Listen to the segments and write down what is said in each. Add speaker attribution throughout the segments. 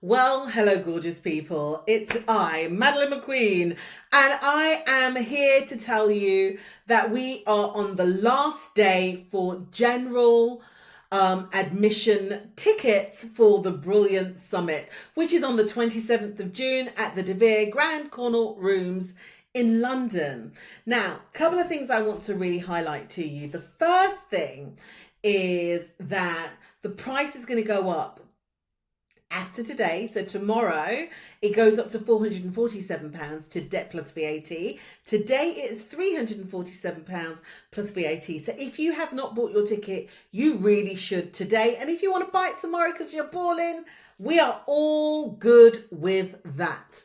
Speaker 1: Well, hello, gorgeous people. It's I, Madeline McQueen, and I am here to tell you that we are on the last day for general admission tickets for the Brilliance Summit, which is on the 27th of June at the De Vere Grand Connaught Rooms in London. Now, a couple of things I want to really highlight to you. The first thing is that the price is going to go up after today. So tomorrow it goes up to £447 to debt plus VAT. Today it is £347 plus VAT. So if you have not bought your ticket, you really should today. And if you want to buy it tomorrow because you're balling, we are all good with that.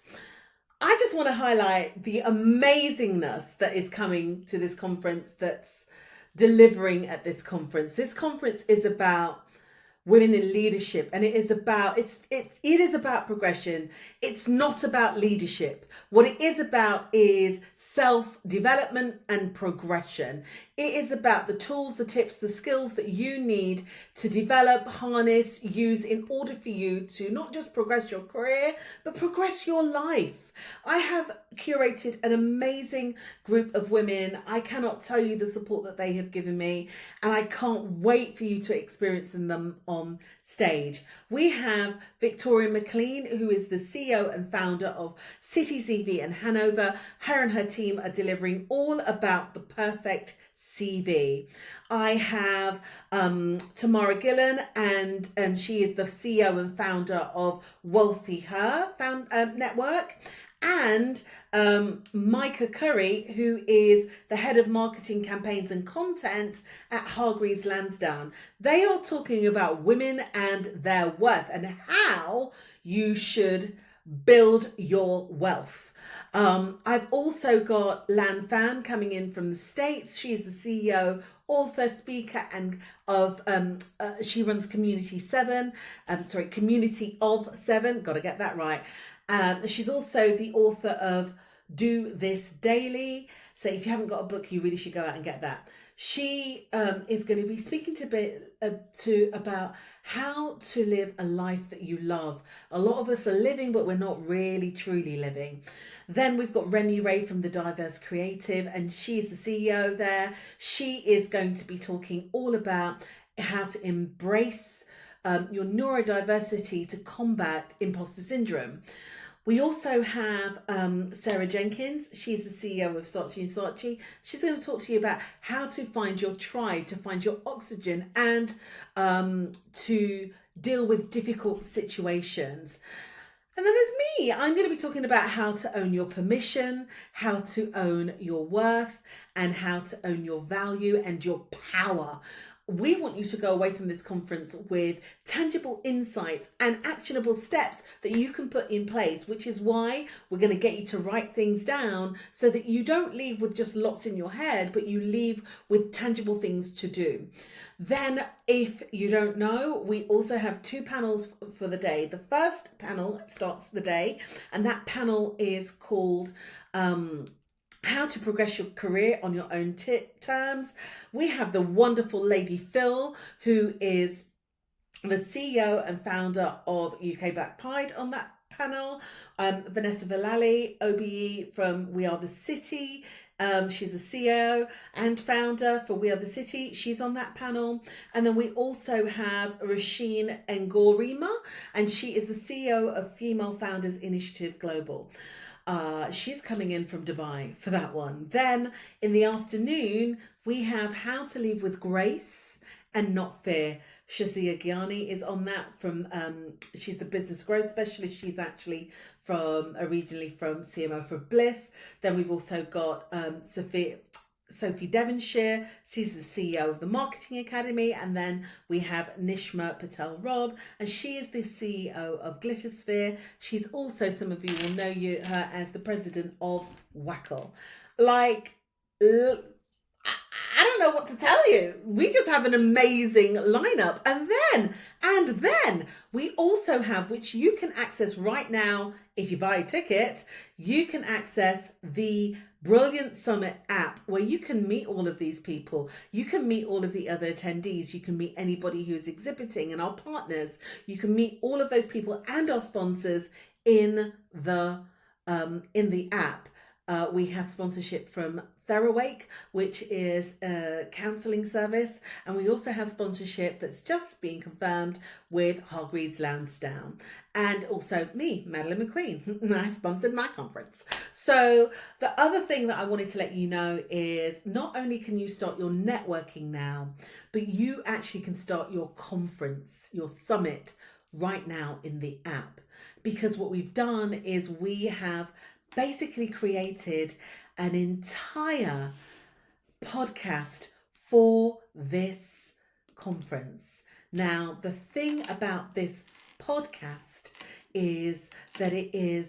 Speaker 1: I just want to highlight the amazingness that is coming to this conference, that's delivering at this conference. This conference is about women in leadership, and it is about progression. It's not about leadership. What it is about is self-development and progression. It is about the tools, the tips, the skills that you need to develop, harness, use in order for you to not just progress your career, but progress your life. I have curated an amazing group of women. I cannot tell you the support that they have given me, and I can't wait for you to experience them on stage. We have Victoria McLean, who is the CEO and founder of City CV in Hanover. Her and her team are delivering all about the perfect CV. I have Tamara Gillen, and she is the CEO and founder of Wealthy Her Network. And Micah Curry, who is the head of marketing campaigns and content at Hargreaves Lansdown. They are talking about women and their worth and how you should build your wealth. I've also got Lan Fan coming in from the States. She's the CEO, author, speaker, and she runs Community of Seven. Got to get that right. She's also the author of Do This Daily. So if you haven't got a book, you really should go out and get that. She is going to be speaking about how to live a life that you love. A lot of us are living, but we're not really truly living. Then we've got Remy Ray from the Diverse Creative, and she's the CEO there. She is going to be talking all about how to embrace your neurodiversity to combat imposter syndrome. We also have Sarah Jenkins. She's the CEO of Saatchi & Saatchi. She's going to talk to you about how to find your tribe, to find your oxygen, and to deal with difficult situations. And then there's me. I'm going to be talking about how to own your permission, how to own your worth, and how to own your value and your power. We want you to go away from this conference with tangible insights and actionable steps that you can put in place, which is why we're going to get you to write things down so that you don't leave with just lots in your head, but you leave with tangible things to do. Then, if you don't know, we also have two panels for the day. The first panel starts the day, and that panel is called how to progress your career on your own terms. We have the wonderful Lady Phil, who is the CEO and founder of UK Black Pride, on that panel. Vanessa Villali, OBE from We Are the City. She's the CEO and founder for We Are the City. She's on that panel. And then we also have Rasheen Ngorima, and she is the CEO of Female Founders Initiative Global. She's coming in from Dubai for that one. Then in the afternoon, we have How to Live with Grace and Not Fear. Shazia Gyani is on that she's the business growth specialist. She's actually originally from CMO for Bliss. Then we've also got Sophie Devonshire. She's the CEO of the Marketing Academy. And then we have Nishma Patel Rob, and she is the CEO of Glittersphere. She's also, some of you will know her as the president of Wackle. don't know what to tell you. We just have an amazing lineup. And then we also have, which you can access right now if you buy a ticket, you can access the Brilliance Summit app where you can meet all of these people. You can meet all of the other attendees. You can meet anybody who is exhibiting and our partners. You can meet all of those people and our sponsors in the app. We have sponsorship from Therawake, which is a counselling service, and we also have sponsorship that's just being confirmed with Hargreaves Lansdowne, and also me, Madeline McQueen. I sponsored my conference. So the other thing that I wanted to let you know is not only can you start your networking now, but you actually can start your conference, your summit right now in the app, because what we've done is we have basically created an entire podcast for this conference. Now, the thing about this podcast is that it is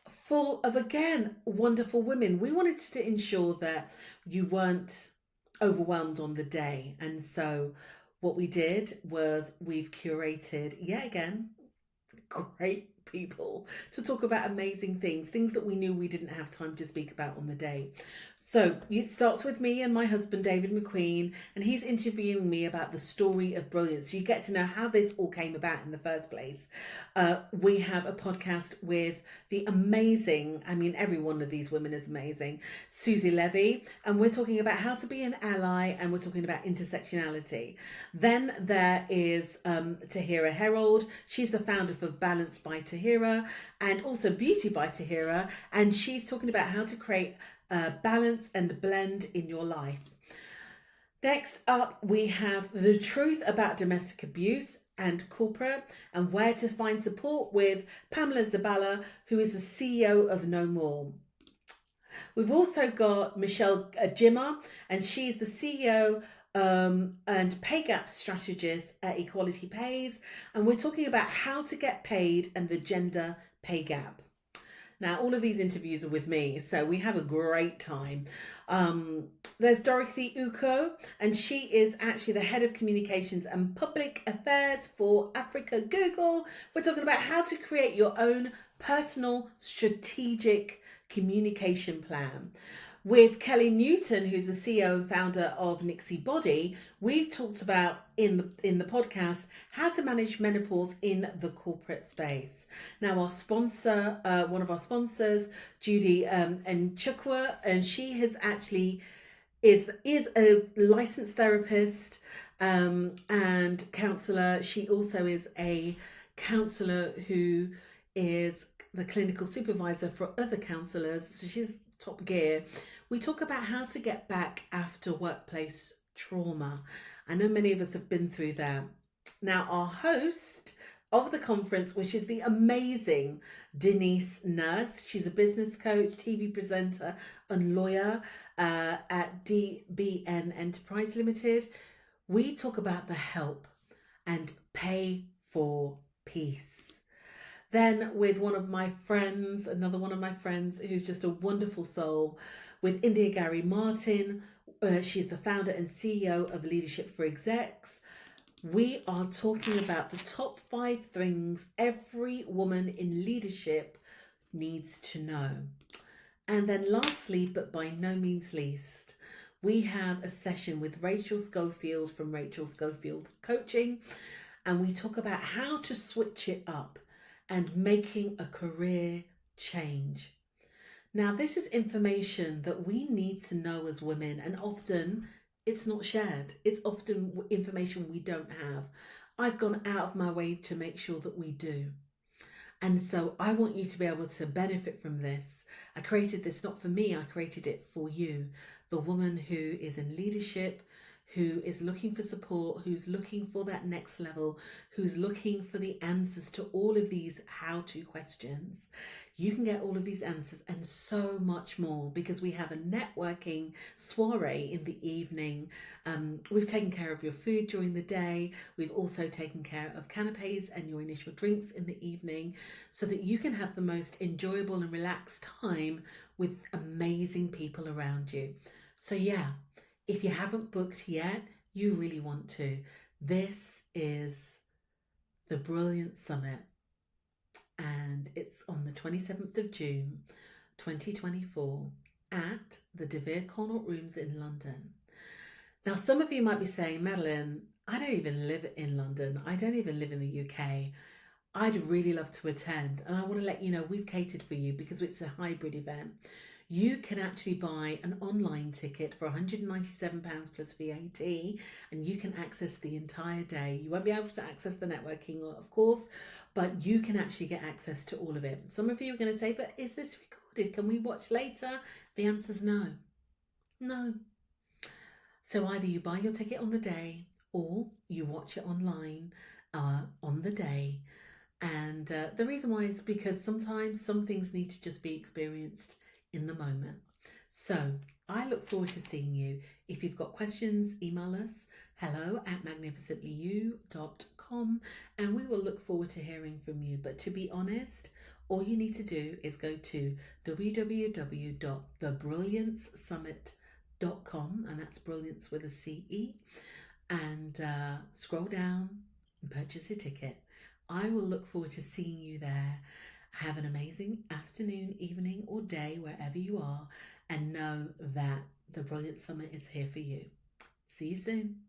Speaker 1: full of, again, wonderful women. We wanted to ensure that you weren't overwhelmed on the day. And so what we did was we've curated, yet again, great people to talk about amazing things that we knew we didn't have time to speak about on the day. So it starts with me and my husband, David McQueen, and he's interviewing me about the story of brilliance. You get to know how this all came about in the first place. We have a podcast with the amazing, I mean, every one of these women is amazing, Susie Levy, and we're talking about how to be an ally, and we're talking about intersectionality. Then there is Tahira Herold. She's the founder for Balance by Tahira and also Beauty by Tahira, and she's talking about how to create balance and blend in your life. Next up, we have the truth about domestic abuse and corporate and where to find support with Pamela Zabala, who is the CEO of No More. We've also got Michelle Jimmer, and she's the CEO and pay gap strategist at Equality Pays, and we're talking about how to get paid and the gender pay gap. Now, all of these interviews are with me, so we have a great time. There's Dorothy Uko, and she is actually the head of communications and public affairs for Africa Google. We're talking about how to create your own personal strategic communication plan. With Kelly Newton, who's the CEO and founder of Nixie Body, we've talked about in the podcast how to manage menopause in the corporate space. Now, our sponsor, one of our sponsors, Judy Nchukwu, and she has actually is a licensed therapist and counsellor. She also is a counsellor who is the clinical supervisor for other counsellors. So she's top gear. We talk about how to get back after workplace trauma. I know many of us have been through that. Now, our host of the conference, which is the amazing Denise Nurse. She's a business coach, TV presenter and lawyer at DBN Enterprise Limited. We talk about the help and pay for peace. Then with one of my friends, another one of my friends who's just a wonderful soul, with India Gary Martin. She's the founder and CEO of Leadership for Execs. We are talking about the top 5 things every woman in leadership needs to know. And then lastly, but by no means least, we have a session with Rachel Schofield from Rachel Schofield Coaching, and we talk about how to switch it up and making a career change. Now, this is information that we need to know as women, and often it's not shared. It's often information we don't have. I've gone out of my way to make sure that we do. And so I want you to be able to benefit from this. I created this not for me, I created it for you. The woman who is in leadership, who is looking for support, who's looking for that next level, who's looking for the answers to all of these how-to questions. You can get all of these answers and so much more because we have a networking soiree in the evening. We've taken care of your food during the day. We've also taken care of canapes and your initial drinks in the evening so that you can have the most enjoyable and relaxed time with amazing people around you. So yeah, If you haven't booked yet, you really want to. This is the Brilliance Summit, and it's on the 27th of June 2024 at the De Vere Connaught Rooms in London. Now, some of you might be saying, Madeline, I don't even live in London. I don't even live in the UK. I'd really love to attend, and I want to let you know we've catered for you because it's a hybrid event. You can actually buy an online ticket for £197 plus VAT, and you can access the entire day. You won't be able to access the networking, of course, but you can actually get access to all of it. Some of you are going to say, but is this recorded? Can we watch later? The answer's no. No. So either you buy your ticket on the day or you watch it online on the day. And the reason why is because sometimes some things need to just be experienced in the moment. So I look forward to seeing you. If you've got questions, email us hello@magnificentlyu.com, and we will look forward to hearing from you. But to be honest, all you need to do is go to www.thebrilliancesummit.com, and that's brilliance with a CE, and scroll down and purchase your ticket. I will look forward to seeing you there. Have an amazing afternoon, evening, or day wherever you are, and know that the Brilliance Summit is here for you. See you soon.